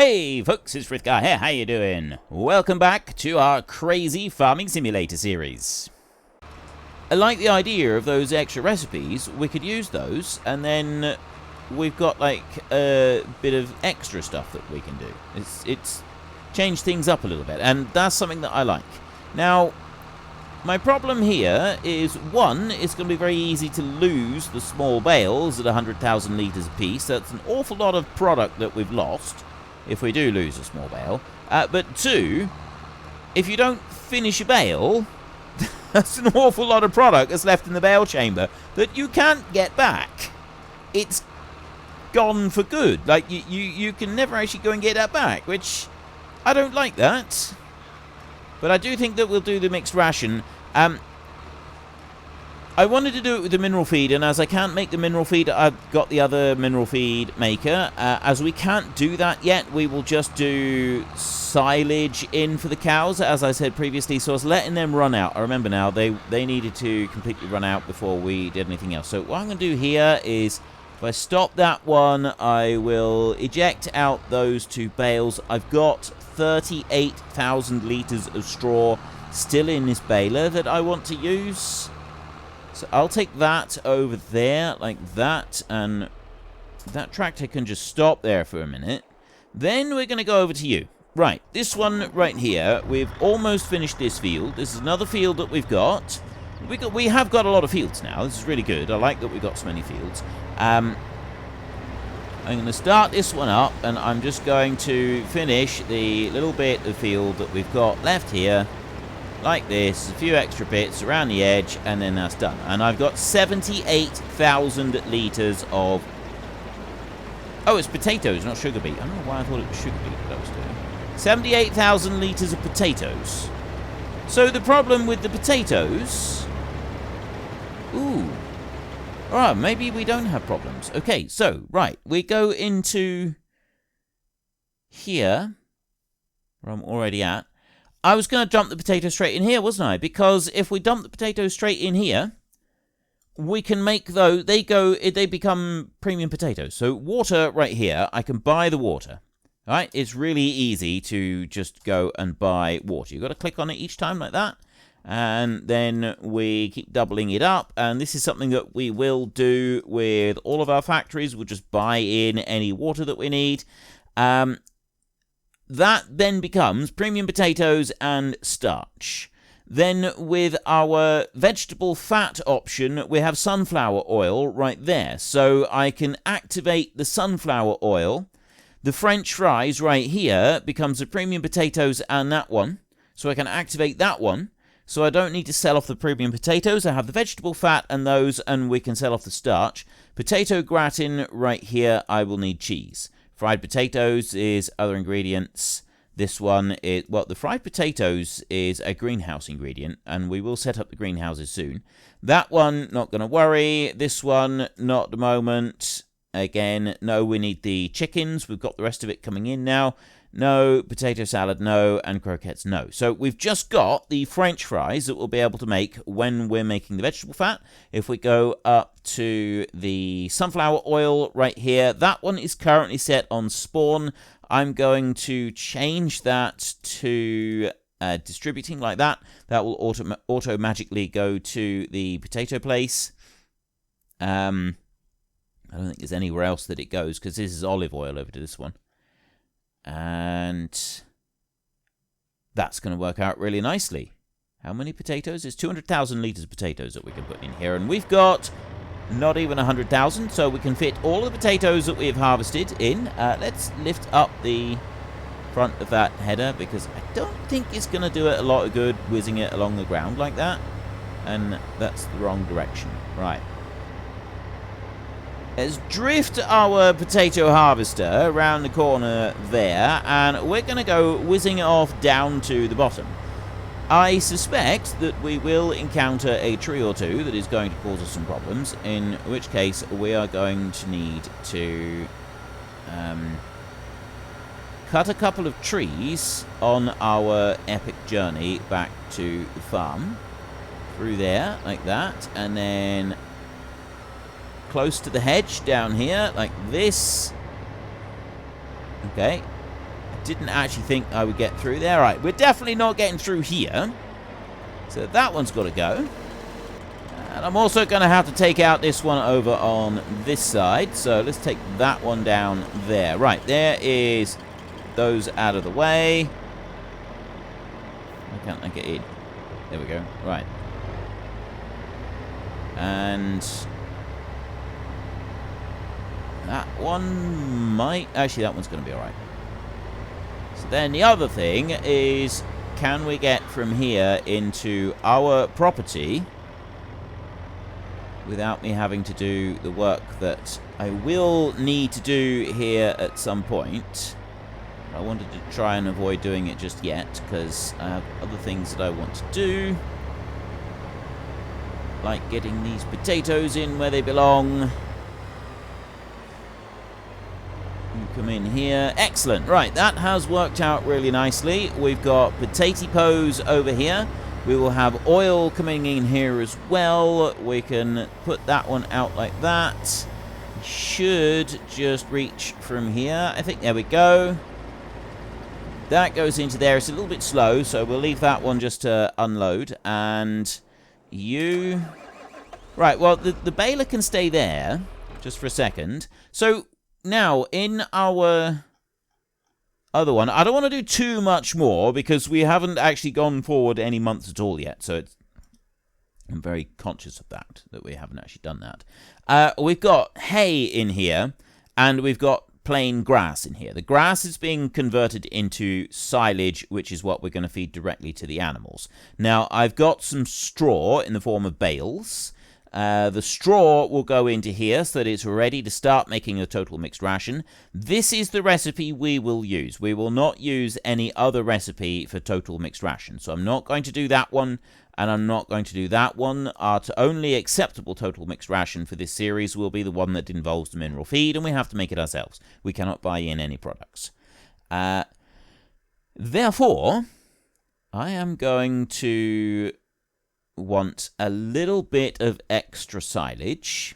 Hey folks, it's Frithgar here, how you doing? Welcome back to our crazy farming simulator series. I like the idea of those extra recipes. We could use those, and then we've got like a bit of extra stuff that we can do. It's changed things up a little bit, and that's something that I like. Now, my problem here is, one, it's going to be very easy to lose the small bales at 100,000 litres apiece. That's an awful lot of product that we've lost if we do lose a small bale. But two, if you don't finish a bale, that's an awful lot of product that's left in the bale chamber that you can't get back. It's gone for good. Like, you can never actually go and get that back, which I don't like that. But I do think that we'll do the mixed ration. I wanted to do it with the mineral feed, and as I can't make the mineral feed, I've got the other mineral feed maker. As we can't do that yet, we will just do silage in for the cows, as I said previously. So I was letting them run out. I remember now, they needed to completely run out before we did anything else. So what I'm going to do here is, if I stop that one, I will eject out those two bales. I've got 38,000 litres of straw still in this baler that I want to use. So I'll take that over there like that, and that tractor can just stop there for a minute. Then we're going to go over to you. Right, this one right here, we've almost finished this field. This is another field that we've got. We have got a lot of fields now. This is really good. I like that we've got so many fields. I'm going to start this one up, and I'm just going to finish the little bit of field that we've got left here. Like this, a few extra bits around the edge, and then that's done. And I've got 78,000 litres of... Oh, it's potatoes, not sugar beet. I don't know why I thought it was sugar beet that I was doing. 78,000 litres of potatoes. So the problem with the potatoes... Ooh. Alright, maybe we don't have problems. Okay, so, right, we go into... here, where I'm already at. I was going to dump the potatoes straight in here, wasn't I? Because if we dump the potatoes straight in here, we can make those, they become premium potatoes. So water right here, I can buy the water. All right? It's really easy to just go and buy water. You've got to click on it each time like that. And then we keep doubling it up. And this is something that we will do with all of our factories. We'll just buy in any water that we need. That then becomes premium potatoes and starch. Then with our vegetable fat option, we have sunflower oil right there. So I can activate the sunflower oil. The French fries right here becomes the premium potatoes and that one. So I can activate that one. So I don't need to sell off the premium potatoes. I have the vegetable fat and those, and we can sell off the starch. Potato gratin right here, I will need cheese. Fried potatoes is other ingredients. This one is, well, the fried potatoes is a greenhouse ingredient, and we will set up the greenhouses soon. That one, not going to worry. This one, not at the moment. Again, no, we need the chickens. We've got the rest of it coming in now. No, potato salad, no, and croquettes, no. So we've just got the French fries that we'll be able to make when we're making the vegetable fat. If we go up to the sunflower oil right here, that one is currently set on spawn. I'm going to change that to distributing like that. That will auto magically go to the potato place. I don't think there's anywhere else that it goes, because this is olive oil over to this one. And that's going to work out really nicely. How many potatoes? It's 200,000 litres of potatoes that we can put in here. And we've got not even 100,000, so we can fit all the potatoes that we've harvested in. Let's lift up the front of that header, because I don't think it's going to do it a lot of good whizzing it along the ground like that. And that's the wrong direction. Right. Let's drift our potato harvester around the corner there, and we're going to go whizzing off down to the bottom. I suspect that we will encounter a tree or two that is going to cause us some problems, in which case we are going to need to cut a couple of trees on our epic journey back to the farm. Through there, like that, and then close to the hedge down here, like this. Okay. didn't actually think I would get through there. All right, we're definitely not getting through here. So that one's got to go. And I'm also going to have to take out this one over on this side. So let's take that one down there. Right, there is those out of the way. Why can't I get in? There we go. Right. And that one might... Actually, that one's going to be alright. So then the other thing is, can we get from here into our property without me having to do the work that I will need to do here at some point? I wanted to try and avoid doing it just yet, because I have other things that I want to do. Like getting these potatoes in where they belong. You come in here. Excellent. Right, that has worked out really nicely. We've got potato pose over here. We will have oil coming in here as well. We can put that one out like that. Should just reach from here. I think there we go. That goes into there. It's a little bit slow, so we'll leave that one just to unload. And you... Right, well, the baler can stay there just for a second. So now, in our other one, I don't want to do too much more because we haven't actually gone forward any months at all yet. So I'm very conscious of that we haven't actually done that. We've got hay in here, and we've got plain grass in here. The grass is being converted into silage, which is what we're going to feed directly to the animals. Now, I've got some straw in the form of bales. The straw will go into here so that it's ready to start making a total mixed ration. This is the recipe we will use. We will not use any other recipe for total mixed ration. So I'm not going to do that one, and I'm not going to do that one. Our only acceptable total mixed ration for this series will be the one that involves the mineral feed, and we have to make it ourselves. We cannot buy in any products. Therefore, I am going to want a little bit of extra silage,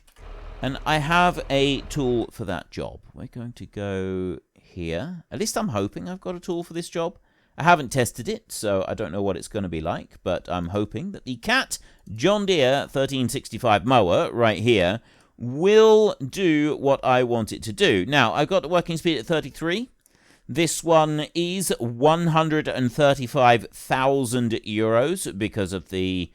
and I have a tool for that job. We're going to go here. At least I'm hoping I've got a tool for this job. I haven't tested it, so I don't know what it's going to be like, but I'm hoping that the CAT John Deere 1365 mower right here will do what I want it to do. Now, I've got the working speed at 33. This one is 135,000 euros because of the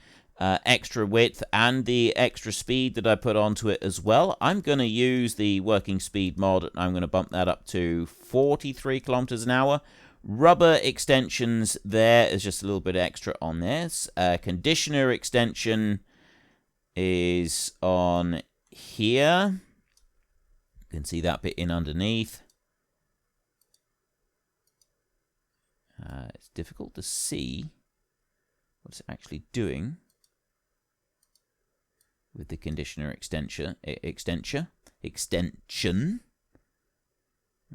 extra width and the extra speed that I put onto it as well. I'm going to use the working speed mod, and I'm going to bump that up to 43 kilometers an hour. Rubber extensions there is just a little bit extra on this. Conditioner extension is on here. You can see that bit in underneath. It's difficult to see what it's actually doing with the conditioner extension. I'm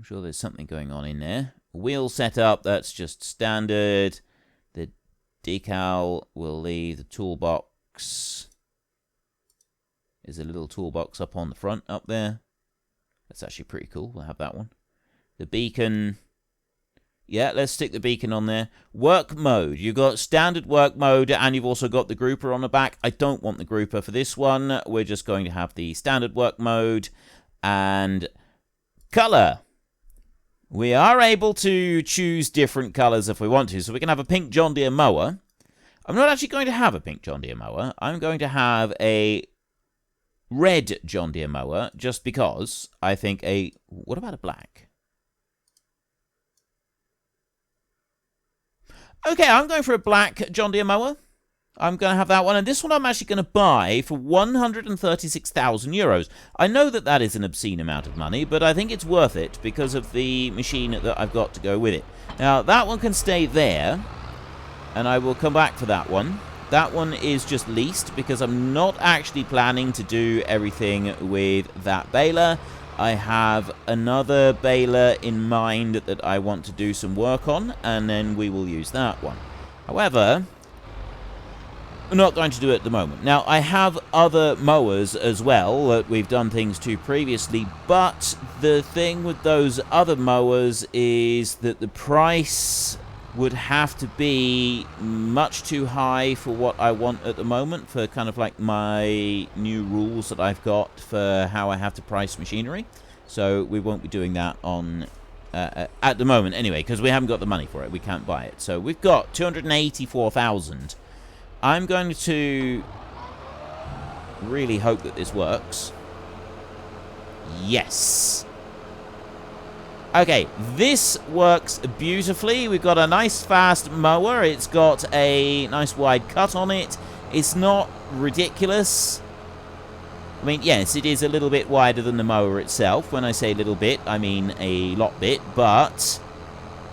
sure there's something going on in there. Wheel setup, that's just standard. The decal will leave. The toolbox is a little toolbox up on the front up there. That's actually pretty cool. We'll have that one. The beacon... Yeah, let's stick the beacon on there. Work mode. You've got standard work mode, and you've also got the grouper on the back. I don't want the grouper for this one. We're just going to have the standard work mode. And color. We are able to choose different colors if we want to. So we can have a pink John Deere mower. I'm not actually going to have a pink John Deere mower. I'm going to have a red John Deere mower, just because I think a... What about a black? Okay, I'm going for a black John Deere mower. I'm going to have that one. And this one I'm actually going to buy for 136,000 euros. I know that that is an obscene amount of money, but I think it's worth it because of the machine that I've got to go with it. Now, that one can stay there, and I will come back for that one. That one is just leased because I'm not actually planning to do everything with that baler. I have another baler in mind that I want to do some work on, and then we will use that one. However, not going to do it at the moment. Now, I have other mowers as well that we've done things to previously, but the thing with those other mowers is that the price would have to be much too high for what I want at the moment, for kind of like my new rules that I've got for how I have to price machinery. So we won't be doing that on at the moment anyway, because we haven't got the money for it. We can't buy it. So we've got 284,000. I'm going to really hope that this works. Yes. Okay, this works beautifully. We've got a nice fast mower. It's got a nice wide cut on it. It's not ridiculous. I mean, yes, it is a little bit wider than the mower itself. When I say a little bit, I mean a lot bit, but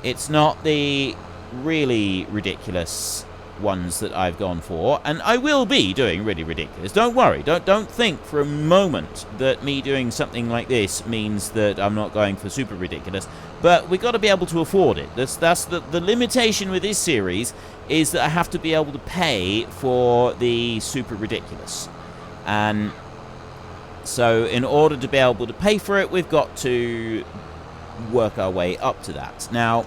it's not the really ridiculous ones that I've gone for, and I will be doing really ridiculous. Don't worry. Don't think for a moment that me doing something like this means that I'm not going for super ridiculous, but we've got to be able to afford it. That's the limitation with this series, is that I have to be able to pay for the super ridiculous. And so in order to be able to pay for it, we've got to work our way up to that. Now,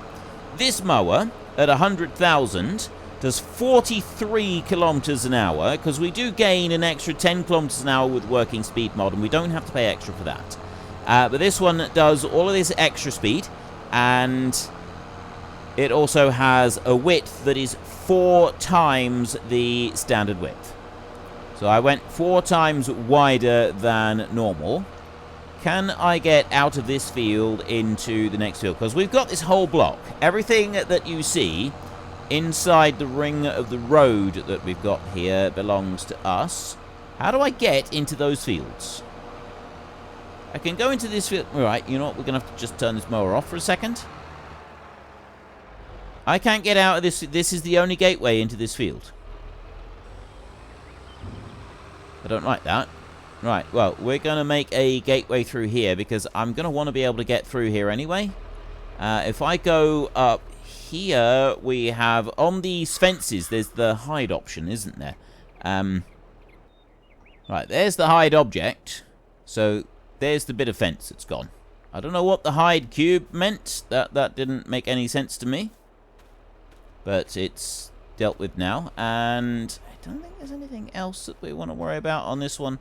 this mower at 100,000 does 43 kilometers an hour, because we do gain an extra 10 kilometers an hour with working speed mod, and we don't have to pay extra for that. But this one does all of this extra speed, and it also has a width that is 4 times the standard width. So I went 4 times wider than normal. Can I get out of this field into the next field? Because we've got this whole block. Everything that you see inside the ring of the road that we've got here belongs to us. How do I get into those fields? I can go into this field. All right, you know what? We're going to have to just turn this mower off for a second. I can't get out of this. This is the only gateway into this field. I don't like that. Right, well, we're going to make a gateway through here, because I'm going to want to be able to get through here anyway. If I go up here, we have, on these fences, there's the hide option, isn't there? Right, there's the hide object. So, there's the bit of fence that's gone. I don't know what the hide cube meant. That didn't make any sense to me. But it's dealt with now. And I don't think there's anything else that we want to worry about on this one.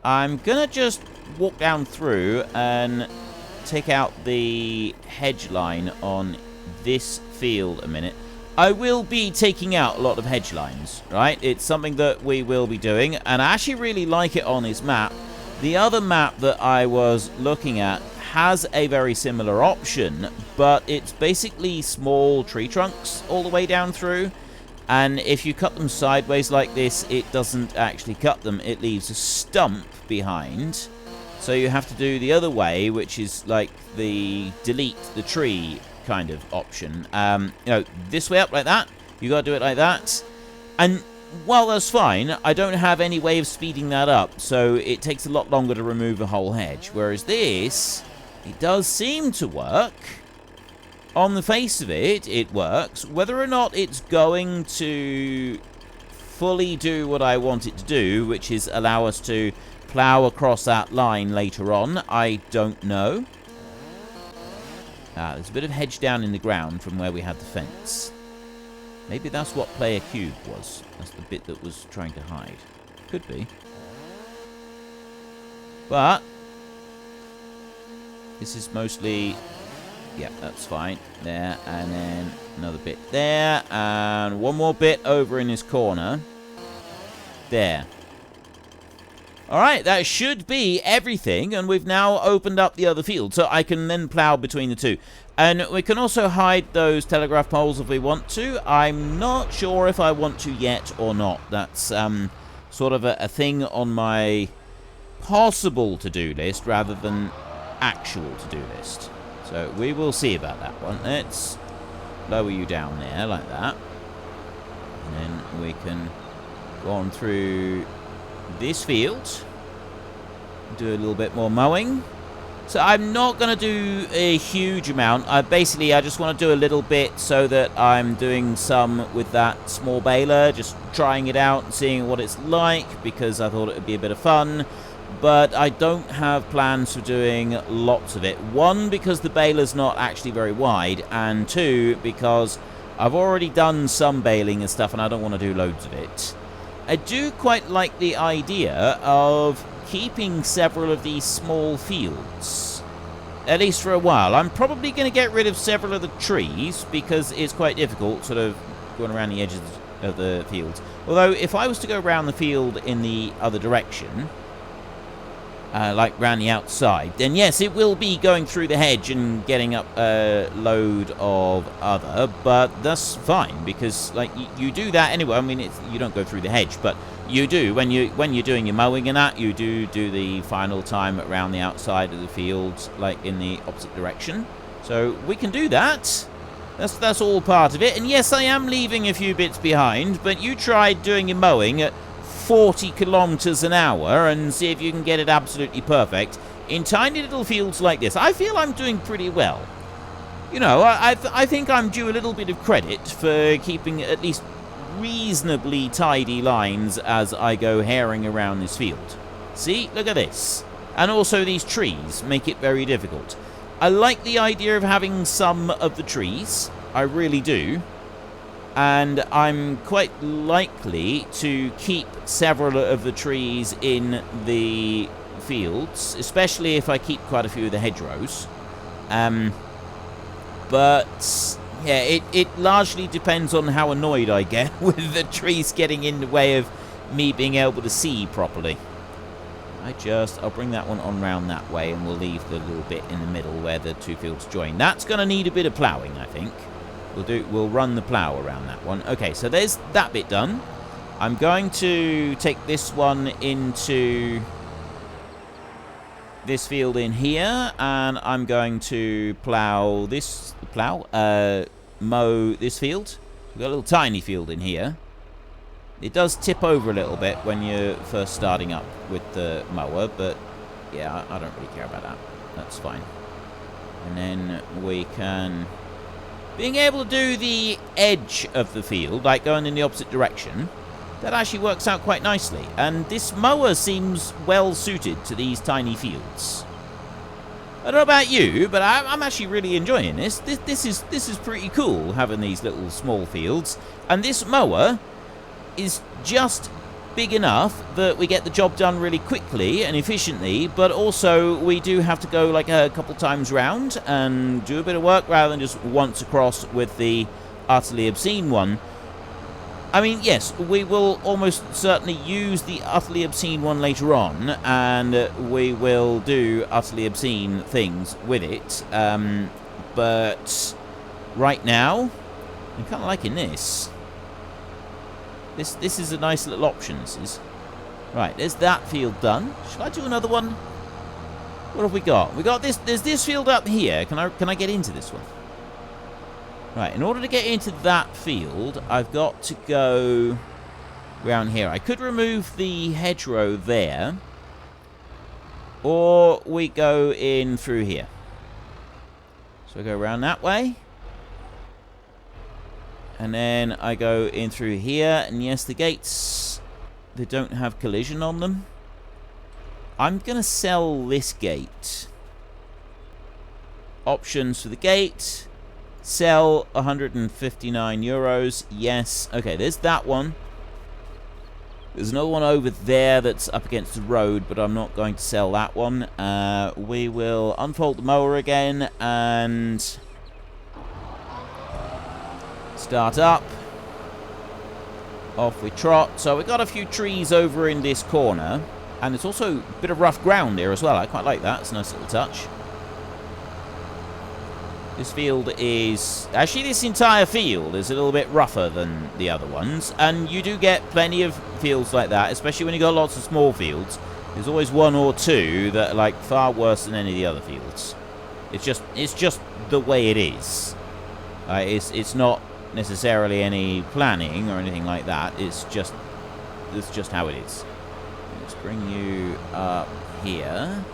I'm going to just walk down through and take out the hedge line on this field a minute. I will be taking out a lot of hedge lines, right? It's something that we will be doing, and I actually really like it on this map. The other map that I was looking at has a very similar option, but it's basically small tree trunks all the way down through. And if you cut them sideways like this, it doesn't actually cut them. It leaves a stump behind. So you have to do the other way, which is like the delete the tree kind of option. You know, this way up like that. You got to do it like that. And while that's fine, I don't have any way of speeding that up. So it takes a lot longer to remove a whole hedge. Whereas this, it does seem to work. On the face of it, it works. Whether or not it's going to fully do what I want it to do, which is allow us to plow across that line later on, I don't know. There's a bit of hedge down in the ground from where we had the fence. Maybe that's what player cube was. That's the bit that was trying to hide. Could be. But this is mostly... Yep, that's fine. There, and then another bit there, and one more bit over in this corner. There. Alright, that should be everything, and we've now opened up the other field, so I can then plow between the two. And we can also hide those telegraph poles if we want to. I'm not sure if I want to yet or not. That's sort of a thing on my possible to-do list rather than actual to-do list. So we will see about that one. Let's lower you down there like that. And then we can go on through this field. Do a little bit more mowing. So I'm not going to do a huge amount. I just want to do a little bit so that I'm doing some with that small baler, just trying it out and seeing what it's like, because I thought it would be a bit of fun. But I don't have plans for doing lots of it. One, because the baler's not actually very wide, and two, because I've already done some baling and stuff and I don't want to do loads of it. I do quite like the idea of keeping several of these small fields, at least for a while. I'm probably going to get rid of several of the trees because it's quite difficult sort of going around the edges of the fields. Although if I was to go around the field in the other direction, like around the outside, then yes, it will be going through the hedge and getting up a load of other, but that's fine, because like you do that anyway. I mean, you don't go through the hedge, but you do when you're doing your mowing and that, you do the final time around the outside of the field, like in the opposite direction. So we can do that. That's all part of it. And yes, I am leaving a few bits behind, but you tried doing your mowing at 40 kilometers an hour and see if you can get it absolutely perfect in tiny little fields like this. I feel I'm doing pretty well. You know, I think I'm due a little bit of credit for keeping at least reasonably tidy lines as I go herring around this field. See, look at this. And also these trees make it very difficult. I like the idea of having some of the trees. I really do. And I'm quite likely to keep several of the trees in the fields, especially if I keep quite a few of the hedgerows. But yeah, it largely depends on how annoyed I get with the trees getting in the way of me being able to see properly. I'll bring that one on round that way, and we'll leave the little bit in the middle where the two fields join. That's going to need a bit of ploughing, I think. We'll run the plough around that one. Okay, so there's that bit done. I'm going to take this one into this field in here, and I'm going to mow this field. We've got a little tiny field in here. It does tip over a little bit when you're first starting up with the mower, but yeah, I don't really care about that. That's fine. And then we can... being able to do the edge of the field, like going in the opposite direction, that actually works out quite nicely. And this mower seems well suited to these tiny fields. I don't know about you, but I'm actually really enjoying this. This is pretty cool, having these little small fields. And this mower is just big enough that we get the job done really quickly and efficiently, but also we do have to go like a couple times round and do a bit of work rather than just once across with the utterly obscene one. I mean, yes, we will almost certainly use the utterly obscene one later on, and we will do utterly obscene things with it, but right now I'm kind of liking this. This is a nice little option, this is. Right, there's that field done. Shall I do another one? What have we got? We got this. There's this field up here. Can I get into this one? Right, in order to get into that field, I've got to go around here. I could remove the hedgerow there, or we go in through here. So I go around that way. And then I go in through here, and yes, the gates, they don't have collision on them. I'm going to sell this gate. Options for the gate. Sell 159 euros. Yes. Okay, there's that one. There's another one over there that's up against the road, but I'm not going to sell that one. We will unfold the mower again and... start up. Off we trot. So we've got a few trees over in this corner, and it's also a bit of rough ground here as well. I quite like that. It's a nice little touch. This field is... actually, this entire field is a little bit rougher than the other ones, and you do get plenty of fields like that, especially when you got lots of small fields. There's always one or two that are like far worse than any of the other fields. It's just the way it is. It's not necessarily any planning or anything like that. It's just how it is. Let's bring you up here.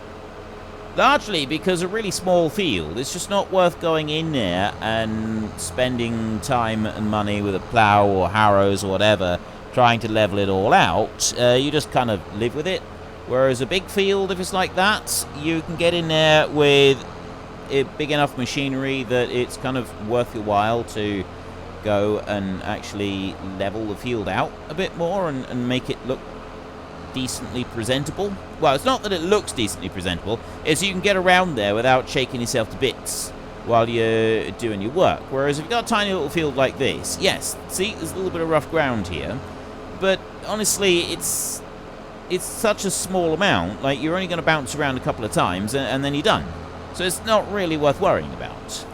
Largely because a really small field, it's just not worth going in there and spending time and money with a plough or harrows or whatever, trying to level it all out. You just kind of live with it. Whereas a big field, if it's like that, you can get in there with a big enough machinery that it's kind of worth your while to go and actually level the field out a bit more and make it look decently presentable. Well, it's not that it looks decently presentable, it's you can get around there without shaking yourself to bits while you're doing your work. Whereas if you've got a tiny little field like this, yes, see, there's a little bit of rough ground here, but honestly, it's such a small amount, like you're only going to bounce around a couple of times and then you're done. So it's not really worth worrying about.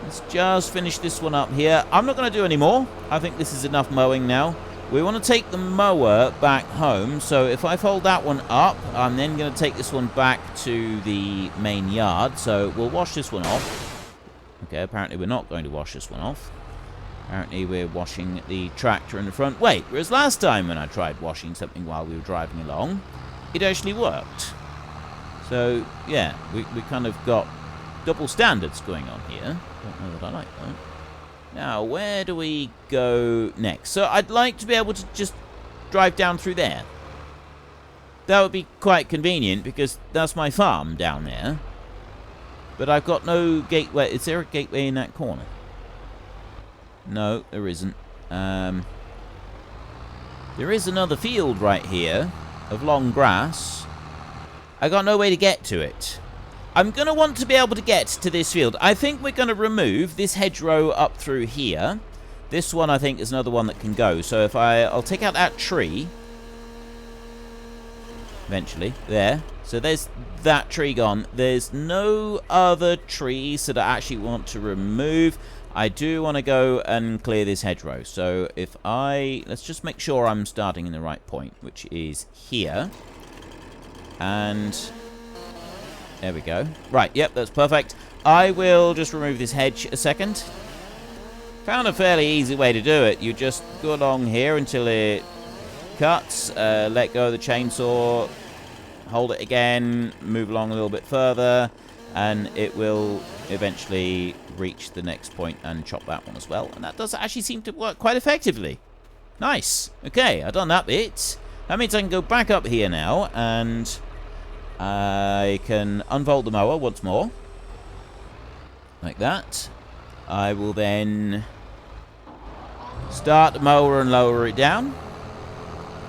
Let's just finish this one up here. I'm not going to do any more. I think this is enough mowing now. We want to take the mower back home, so if I fold that one up, I'm then going to take this one back to the main yard, so we'll wash this one off. Okay, apparently we're not going to wash this one off. Apparently we're washing the tractor in the front. Wait, whereas last time when I tried washing something while we were driving along, it actually worked. So, yeah, we kind of got double standards going on here. Don't know that I like that. Now, where do we go next? So, I'd like to be able to just drive down through there. That would be quite convenient, because that's my farm down there. But I've got no gateway. Is there a gateway in that corner? No, there isn't. There is another field right here of long grass. I got no way to get to it. I'm going to want to be able to get to this field. I think we're going to remove this hedgerow up through here. This one, I think, is another one that can go. So if I'll take out that tree. Eventually. There. So there's that tree gone. There's no other trees that I actually want to remove. I do want to go and clear this hedgerow. So if let's just make sure I'm starting in the right point, which is here. And there we go. Right, yep, that's perfect. I will just remove this hedge a second. Found a fairly easy way to do it. You just go along here until it cuts, let go of the chainsaw, hold it again, move along a little bit further, and it will eventually reach the next point and chop that one as well. And that does actually seem to work quite effectively. Nice. Okay, I've done that bit. That means I can go back up here now, and I can unfold the mower once more. Like that. I will then start the mower and lower it down.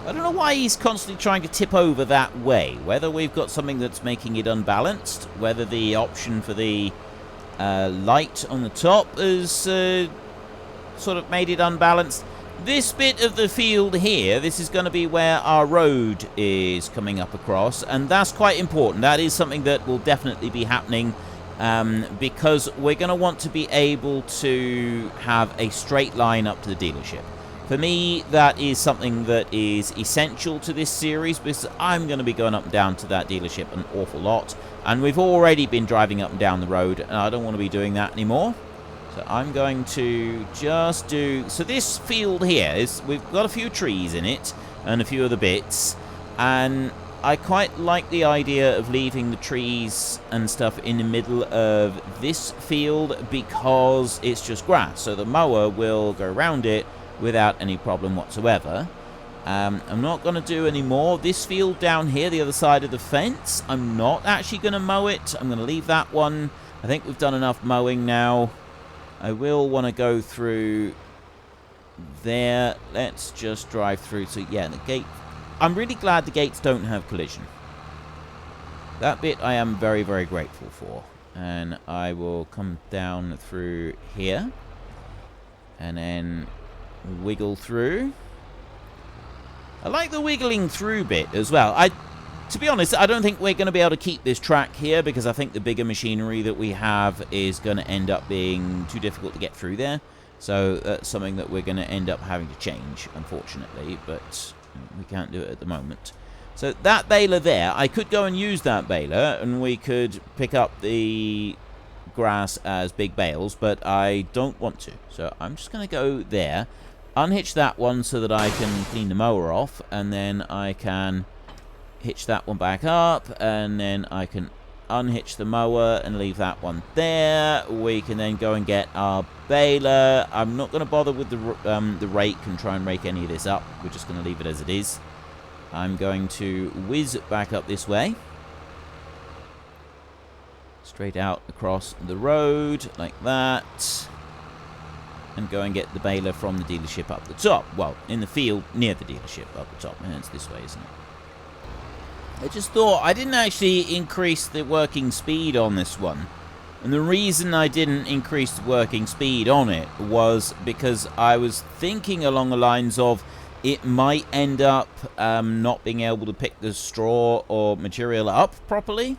I don't know why he's constantly trying to tip over that way. Whether we've got something that's making it unbalanced, whether the option for the light on the top has sort of made it unbalanced. This bit of the field here, this is going to be where our road is coming up across, and that's quite important. That is something that will definitely be happening, because we're going to want to be able to have a straight line up to the dealership. For me, that is something that is essential to this series, because I'm going to be going up and down to that dealership an awful lot, and we've already been driving up and down the road, and I don't want to be doing that anymore. So I'm going to just do... So this field here, we've got a few trees in it, and a few other bits, and I quite like the idea of leaving the trees and stuff in the middle of this field, because it's just grass, so the mower will go around it without any problem whatsoever. I'm not going to do any more. This field down here, the other side of the fence, I'm not actually going to mow it. I'm going to leave that one. I think we've done enough mowing now. I will want to go through there. Let's just drive through. So, yeah, the gate. I'm really glad the gates don't have collision. That bit I am very, very grateful for. And I will come down through here. And then wiggle through. I like the wiggling through bit as well. To be honest, I don't think we're going to be able to keep this track here, because I think the bigger machinery that we have is going to end up being too difficult to get through there. So that's something that we're going to end up having to change, unfortunately, but we can't do it at the moment. So that baler there, I could go and use that baler, and we could pick up the grass as big bales, but I don't want to. So I'm just going to go there, unhitch that one so that I can clean the mower off, and then I can hitch that one back up, and then I can unhitch the mower and leave that one there. We can then go and get our baler. I'm not going to bother with the rake and try and rake any of this up. We're just going to leave it as it is. I'm going to whiz back up this way. Straight out across the road, like that. And go and get the baler from the dealership up the top. Well, in the field near the dealership up the top. And it's this way, isn't it? I just thought I didn't actually increase the working speed on this one. And the reason I didn't increase the working speed on it was because I was thinking along the lines of it might end up not being able to pick the straw or material up properly.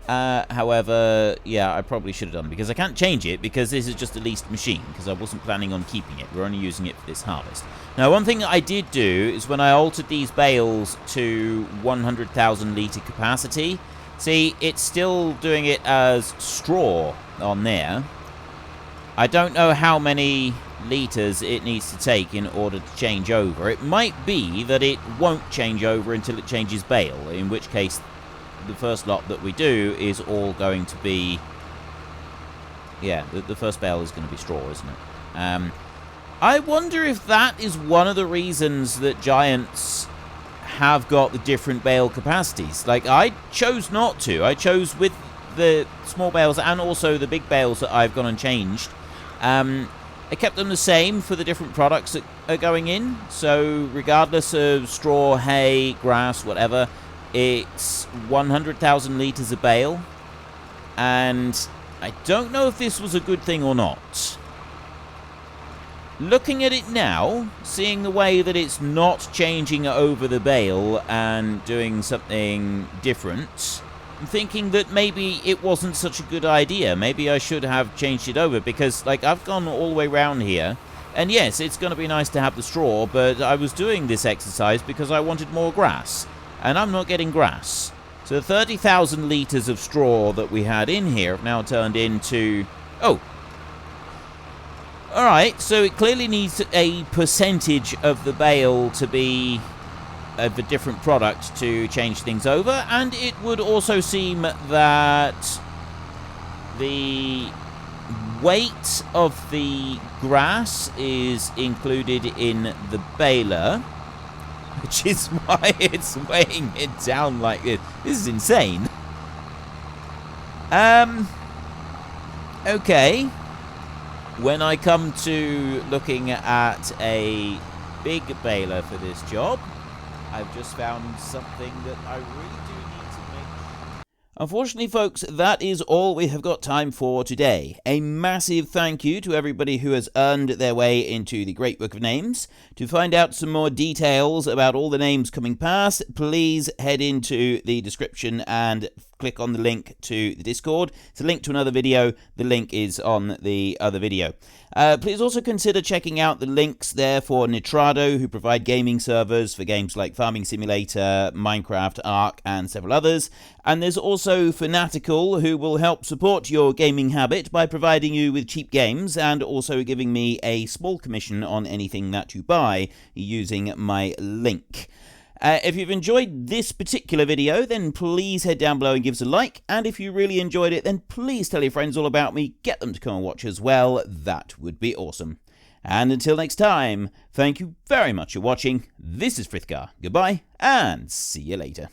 However, yeah, I probably should have done, because I can't change it, because this is just a leased machine, because I wasn't planning on keeping it. We're only using it for this harvest. Now, one thing that I did do is when I altered these bales to 100,000 litre capacity, see, it's still doing it as straw on there. I don't know how many litres it needs to take in order to change over. It might be that it won't change over until it changes bale, in which case the first lot that we do is all going to be, yeah, the first bale is going to be straw, isn't it? I wonder if that is one of the reasons that Giants have got the different bale capacities. Like, I chose not to. I chose with the small bales and also the big bales that I've gone and changed. I kept them the same for the different products that are going in. So regardless of straw, hay, grass, whatever, it's 100,000 litres a bale, and I don't know if this was a good thing or not. Looking at it now, seeing the way that it's not changing over the bale and doing something different, I'm thinking that maybe it wasn't such a good idea. Maybe I should have changed it over, because, like, I've gone all the way around here, and yes, it's going to be nice to have the straw, but I was doing this exercise because I wanted more grass. And I'm not getting grass. So the 30,000 litres of straw that we had in here have now turned into... Oh. Alright, so it clearly needs a percentage of the bale to be of a different product to change things over. And it would also seem that the weight of the grass is included in the baler, which is why it's weighing it down like this. This is insane. Okay. When I come to looking at a big baler for this job, I've just found something that I really do need to make. Unfortunately, folks, that is all we have got time for today. A massive thank you to everybody who has earned their way into the Great Book of Names. To find out some more details about all the names coming past, please head into the description and click on the link to the Discord. It's a link to another video. The link is on the other video. Please also consider checking out the links there for Nitrado, who provide gaming servers for games like Farming Simulator, Minecraft, Ark, and several others. And there's also Fanatical, who will help support your gaming habit by providing you with cheap games and also giving me a small commission on anything that you buy using my link. If you've enjoyed this particular video, then please head down below and give us a like. And if you really enjoyed it, then please tell your friends all about me. Get them to come and watch as well. That would be awesome. And until next time, thank you very much for watching. This is Frithgar. Goodbye, and see you later.